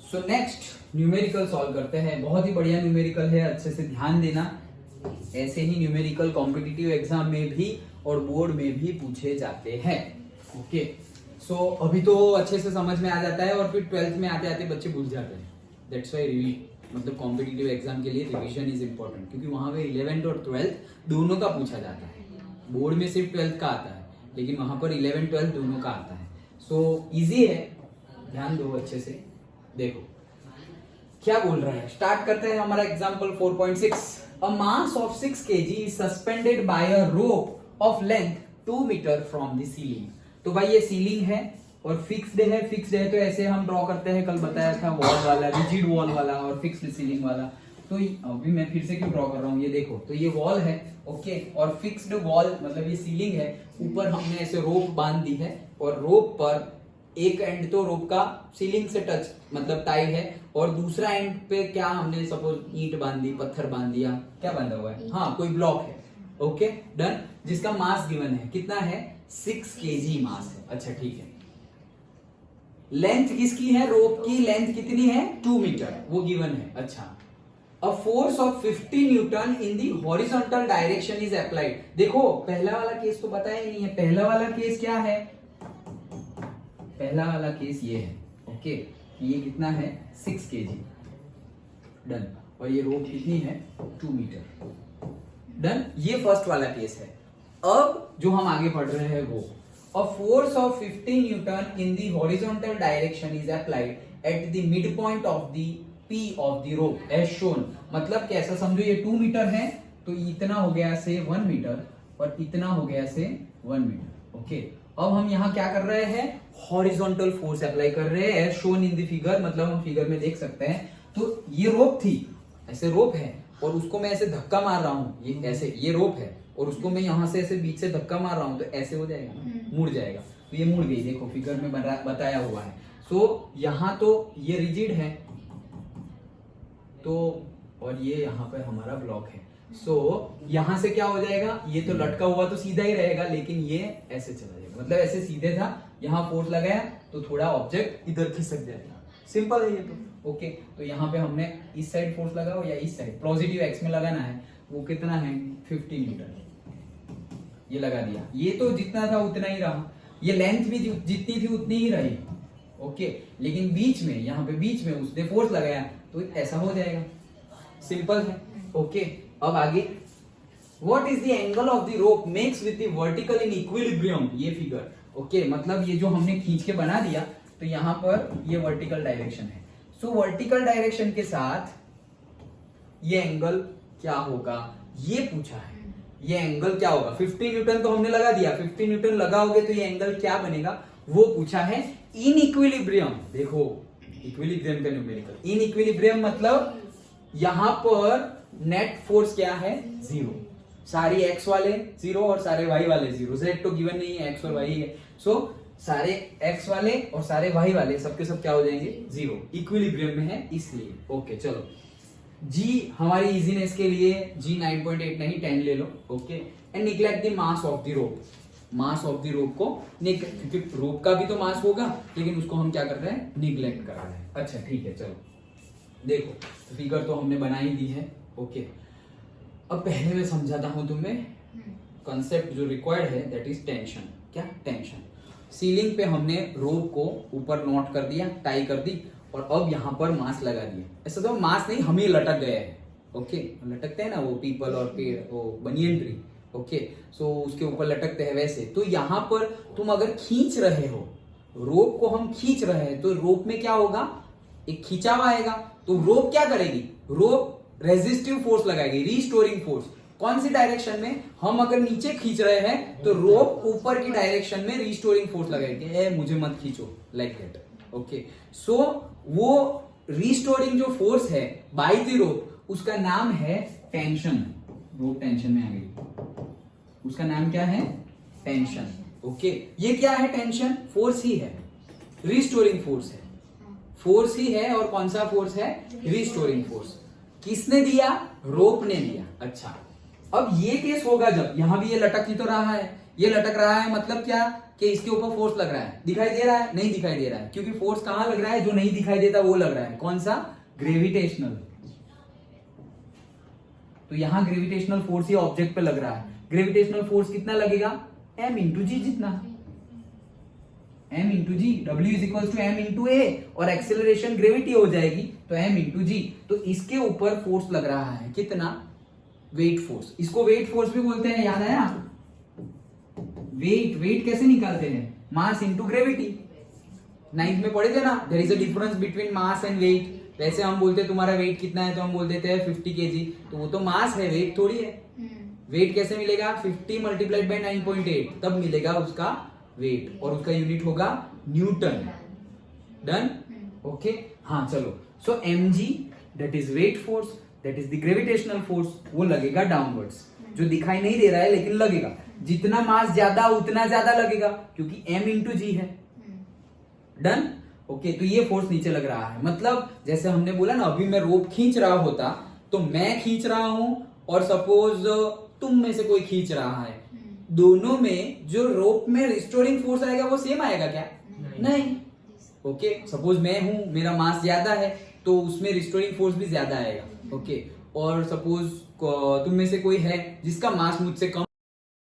So next numerical solve करते हैं। बहुत ही बढ़िया न्यूमेरिकल है, अच्छे से ध्यान देना। ऐसे ही न्यूमेरिकल कॉम्पिटिटिव एग्जाम में भी और बोर्ड में भी पूछे जाते हैं। ओके, सो अभी तो अच्छे से समझ में आ जाता है और फिर 12th में आते आते बच्चे भूल जाते हैं। दैट्स वाई मतलब कॉम्पिटिटिव एग्जाम के लिए रिवीजन इज इंपॉर्टेंट, क्योंकि वहां पे 11th और 12th दोनों का पूछा जाता है। बोर्ड में सिर्फ 12th का आता है, लेकिन वहां पर 11th 12th दोनों का आता है। सो इजी है, ध्यान दो अच्छे से। देखो क्या बोल रहा है, स्टार्ट करते हैं हमारा example 4.6। A mass of 6 kg is suspended by a rope of length 2 metre from the ceiling. तो भाई ये सीलिंग है और फिक्स्ड है। फिक्स्ड है तो ऐसे हम ड्रॉ करते हैं, कल बताया था, वॉल वाला, रिजिड वॉल वाला और फिक्स्ड सीलिंग वाला। तो अभी मैं फिर से क्यों ड्रॉ कर रहा हूँ, ये देखो, तो ये वॉल है, ओके, और फिक्स्ड वॉल मतलब ये सीलिंग है। ऊपर हमने ऐसे रोप बांध दी है और रोप पर एक एंड तो रोप का सीलिंग से टच मतलब टाई है, और दूसरा एंड पे क्या हमने सपोज ईंट बांध दी, पत्थर बांध दिया, क्या बांधा हुआ है, हाँ कोई ब्लॉक है। ओके डन, जिसका मास गिवन है, कितना है, 6 kg मास है। अच्छा ठीक है, लेंथ किसकी है, रोप की लेंथ कितनी है, 2 मीटर, वो गिवन है। अच्छा, A force of 50 Newton in the horizontal direction is applied. देखो पहला वाला केस तो बताया ही नहीं है। पहला वाला केस क्या है, पहला वाला केस ये है, ओके, ये कितना है, 6 kg, डन, और ये रोप कितनी है, 2 मीटर, डन। ये फर्स्ट वाला केस है। अब जो हम आगे पढ़ रहे हैं वो, A force of 50 Newton in the horizontal direction is applied at the mid point of the P of the rope as shown। मतलब कैसा समझो, ये 2 मीटर है तो इतना हो गया से 1 मीटर और इतना हो गया से 1 मीटर। ओके, अब हम यहाँ क्या कर रहे हैं, हॉरिजॉन्टल फोर्स अप्लाई कर रहे हैं as shown in the figure. मतलब हम फिगर में देख सकते हैं, तो ये रोप थी, ऐसे रोप है और उसको मैं ऐसे धक्का मार रहा हूँ, ये ऐसे, ये रोप है और उसको मैं यहाँ से ऐसे बीच से धक्का मार रहा हूँ, तो ऐसे हो जाएगा ना, मुड़ जाएगा। तो ये मुड़ गई, देखो फिगर में बताया हुआ है। सो यहाँ तो ये रिजिड है, तो और ये यहाँ पर हमारा ब्लॉक है। सो यहां से क्या हो जाएगा, ये तो लटका हुआ तो सीधा ही रहेगा, लेकिन ये ऐसे चला जाएगा, मतलब ऐसे सीधे था, यहाँ फोर्स लगाया तो थोड़ा ऑब्जेक्ट इधर खिसक जाएगा। सिंपल है ये तो। ओके, तो यहाँ पे हमने इस साइड फोर्स लगाओ या इस साइड, पॉजिटिव एक्स में लगाना है, वो कितना है, 50 मीटर, ये लगा दिया। ये तो जितना था उतना ही रहा, ये लेंथ भी जितनी थी उतनी ही रही। ओके, लेकिन बीच में, यहाँ पे बीच में उसने फोर्स लगाया तो ऐसा हो जाएगा, सिंपल है। ओके, अब आगे, what is the angle of the rope makes with the vertical in equilibrium, ये फिगर। ओके, मतलब ये जो हमने खींच के बना दिया, तो यहाँ पर ये वर्टिकल डायरेक्शन है। सो वर्टिकल डायरेक्शन के साथ ये एंगल क्या होगा, ये पूछा है। ये एंगल क्या होगा, 50 न्यूटन तो हमने लगा दिया, 50 न्यूटन लगाओगे तो ये एंगल क्या बनेगा, वो पूछा है। इन इक्विलिब्रियम, देखो इक्विलिब्रियम का न्यूमेरिकल, इन इक्विलिब्रियम मतलब यहां पर नेट फोर्स क्या है, 0, सारी एक्स वाले 0 और सारे वाई वाले 0, जेड तो गिवन नहीं है, एक्स और वाई है। सो सारे एक्स वाले और सारे वाई वाले सबके सब क्या हो जाएंगे, 0, इक्विलिब्रियम में है इसलिए। ओके चलो, जी हमारी इजीनेस के लिए जी 9.8 नहीं 10 ले लो। Okay, and neglect the mass of the rope, mass of the rope को, क्योंकि रोप का भी तो मास होगा, लेकिन उसको हम क्या कर रहे हैं, निग्लेक्ट कर रहे हैं। अच्छा ठीक है, चलो देखो फिगर तो हमने बना ही दी है। ओके, अब पहले मैं समझाता हूं तुम्हें कंसेप्ट जो रिक्वायर्ड है, दैट इज टेंशन। क्या टेंशन, सीलिंग पे हमने रोप को ऊपर नॉट कर दिया, टाई कर दी, और अब यहां पर मास लगा दिया। ऐसा तो मास नहीं, हम ही लटक गए हैं। ओके, लटकते हैं ना वो पीपल और पेड़, वो बनियन ट्री, ओके, सो उसके ऊपर लटकते हैं वैसे। तो यहां पर तुम अगर खींच रहे हो, रोप को हम खींच रहे हैं, तो रोप में क्या होगा, एक खिंचाव आएगा, तो रोप क्या करेगी, रोप रेजिस्टिव फोर्स लगाएगी, रिस्टोरिंग फोर्स। कौन सी डायरेक्शन में, हम अगर नीचे खींच रहे हैं तो रोप ऊपर की डायरेक्शन में रिस्टोरिंग फोर्स लगाएगी, ए मुझे मत खींचो, लाइक दैट। ओके, सो वो रिस्टोरिंग जो फोर्स है बाय द रोप, उसका नाम है टेंशन। रोप टेंशन में आ गई, उसका नाम क्या है, टेंशन। ओके, ये क्या है, टेंशन फोर्स ही है, रिस्टोरिंग फोर्स है, फोर्स ही है। और कौन सा फोर्स है, रिस्टोरिंग फोर्स। किसने दिया, रोप ने दिया। अच्छा, अब ये केस होगा जब, यहां भी ये लटक ही तो रहा है, ये लटक रहा है मतलब क्या कि इसके ऊपर फोर्स लग रहा है, दिखाई दे रहा है? नहीं दिखाई दे रहा है, क्योंकि फोर्स कहां लग रहा है? जो नहीं दिखाई देता वो लग रहा है। कौन सा? ग्रेविटेशनल। तो यहां ग्रेविटेशनल फोर्स ये ऑब्जेक्ट पे लग रहा है। ग्रेविटेशनल फोर्स कितना लगेगा? m इंटू जी जितना, m into G, W is equal to m into A, और एक्सेलरेशन ग्रेविटी हो जाएगी तो m इंटू जी। तो इसके ऊपर फोर्स लग रहा है कितना? Weight force. इसको वेट फोर्स भी बोलते हैं, याद आया? वेट कैसे निकालते हैं? Mass into gravity. 9th में पढ़े थे ना, there is a difference between mass and weight. वैसे हम बोलते हैं तुम्हारा वेट कितना है, तो हम बोल देते हैं 50 kg, तो वो तो मास है, वेट थोड़ी है। वेट कैसे मिलेगा? 50 मल्टीप्लाइड बाय 9.8, तब मिलेगा उसका वेट, और उसका यूनिट होगा न्यूटन। डन? ओके, हाँ चलो। सो mg that is weight force, that is the gravitational force, वो लगेगा डाउनवर्ड्स, जो दिखाई नहीं दे रहा है लेकिन लगेगा। जितना मास ज्यादा उतना ज्यादा लगेगा, क्योंकि m इंटू जी है। डन? ओके, तो ये फोर्स नीचे लग रहा है। मतलब जैसे हमने बोला ना, अभी मैं रोप खींच रहा होता तो मैं खींच रहा हूं और सपोज तुम में से कोई खींच रहा है, दोनों में जो रोप में रिस्टोरिंग फोर्स आएगा वो सेम आएगा क्या? नहीं। ओके, सपोज मैं हूं, मेरा मास ज्यादा है तो उसमें रिस्टोरिंग फोर्स भी ज्यादा आएगा। ओके, और सपोज तुम में से कोई है जिसका मास मुझसे कम